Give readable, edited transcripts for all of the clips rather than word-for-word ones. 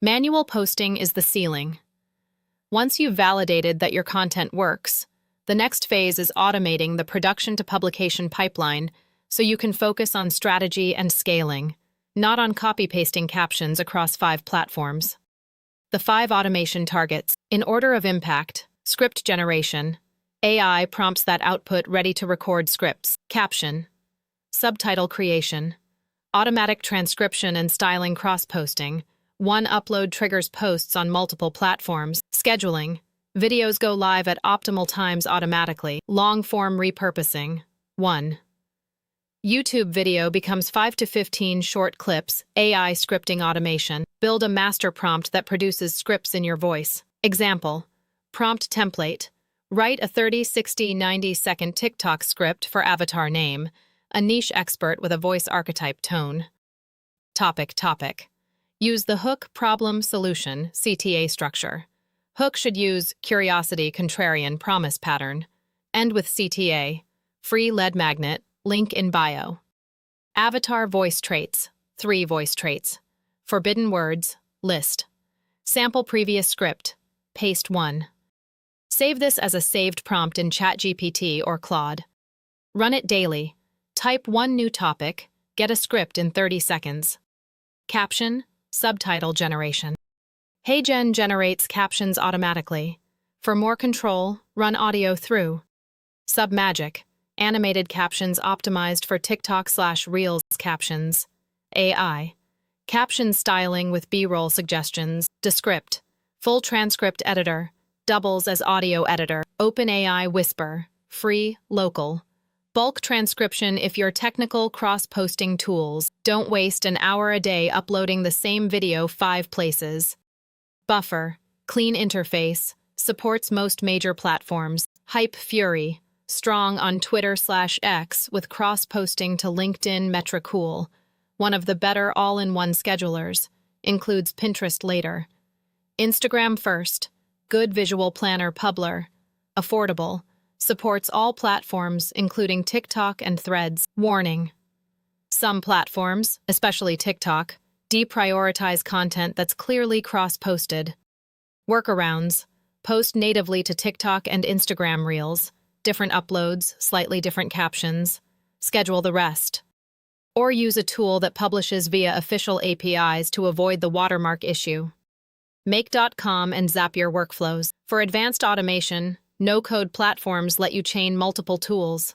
Manual posting is the ceiling. Once you've validated that your content works, the next phase is automating the production to publication pipeline so you can focus on strategy and scaling, not on copy-pasting captions across 5 platforms. The 5 automation targets, in order of impact: script generation. AI prompts that output ready to record scripts. Caption. Subtitle creation. Automatic transcription and styling cross-posting. One upload triggers posts on multiple platforms. Scheduling. Videos go live at optimal times automatically. Long-form repurposing. 1. YouTube video becomes 5 to 15 short clips. AI scripting automation. Build a master prompt that produces scripts in your voice. Example. Prompt template. Write a 30, 60, 90-second TikTok script for avatar name, a niche expert with a voice archetype tone. Topic. Use the hook problem solution CTA structure. Hook should use curiosity, contrarian, promise pattern. End with CTA. Free lead magnet. Link in bio. Avatar voice traits. 3 voice traits. Forbidden words. List. Sample previous script. Paste 1. Save this as a saved prompt in ChatGPT or Claude. Run it daily. Type 1 new topic. Get a script in 30 seconds. Caption. Subtitle generation. HeyGen generates captions automatically. For more control, run audio through. Submagic. Animated captions optimized for TikTok/Reels captions. AI. Caption styling with B-roll suggestions. Descript. Full transcript editor. Doubles as audio editor. OpenAI Whisper. Free, local. Bulk transcription if you're technical. Cross-posting tools. Don't waste an hour a day uploading the same video 5 places. Buffer. Clean interface. Supports most major platforms. Hype Fury. Strong on Twitter/X with cross-posting to LinkedIn. Metricool. One of the better all-in-one schedulers. Includes Pinterest later. Instagram first. Good visual planner. Publer. Affordable. Supports all platforms, including TikTok and Threads. Warning. Some platforms, especially TikTok, deprioritize content that's clearly cross-posted. Workarounds. Post natively to TikTok and Instagram Reels. Different uploads, slightly different captions. Schedule the rest. Or use a tool that publishes via official APIs to avoid the watermark issue. Make.com and Zapier workflows. For advanced automation, no-code platforms let you chain multiple tools.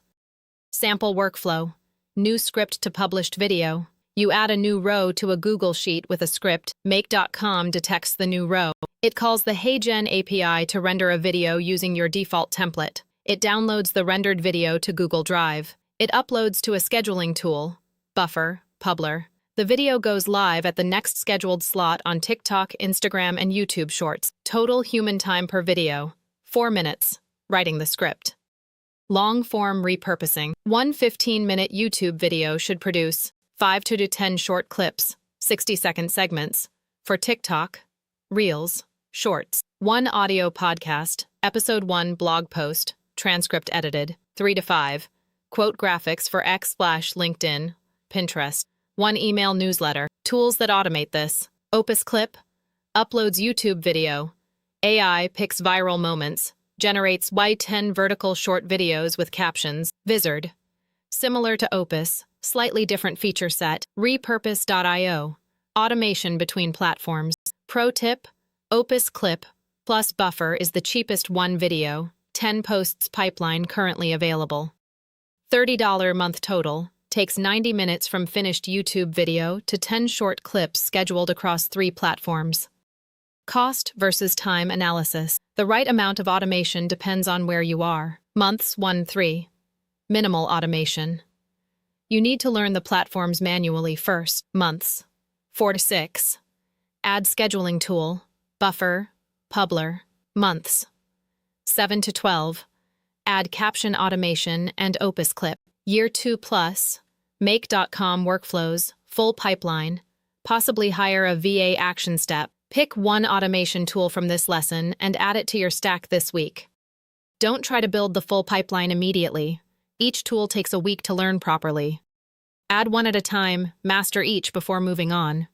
Sample workflow. New script to published video. You add a new row to a Google Sheet with a script. Make.com detects the new row. It calls the HeyGen API to render a video using your default template. It downloads the rendered video to Google Drive. It uploads to a scheduling tool. Buffer, Publer. The video goes live at the next scheduled slot on TikTok, Instagram, and YouTube Shorts. Total human time per video. 4 minutes. Writing the script. Long-form repurposing. One 15-minute YouTube video should produce 5 to 10 short clips, 60-second segments. For TikTok, Reels, Shorts. 1 audio podcast, episode 1 blog post, transcript edited, 3 to 5. Quote graphics for X/LinkedIn, Pinterest. 1 email newsletter. Tools that automate this. Opus Clip. Uploads YouTube video. AI picks viral moments. Generates Y10 vertical short videos with captions. Vizard. Similar to Opus, slightly different feature set. Repurpose.io. Automation between platforms. Pro tip: Opus Clip plus Buffer is the cheapest 1 video. 10 posts pipeline currently available. $30 month total. Takes 90 minutes from finished YouTube video to 10 short clips scheduled across 3 platforms. Cost versus time analysis. The right amount of automation depends on where you are. Months 1-3. Minimal automation. You need to learn the platforms manually first. Months 4-6. Add scheduling tool. Buffer. Publer. Months 7-12. Add caption automation and Opus Clip. Year 2+. Make.com workflows. Full pipeline. Possibly hire a VA action step. Pick 1 automation tool from this lesson and add it to your stack this week. Don't try to build the full pipeline immediately. Each tool takes a week to learn properly. Add 1 at a time, master each before moving on.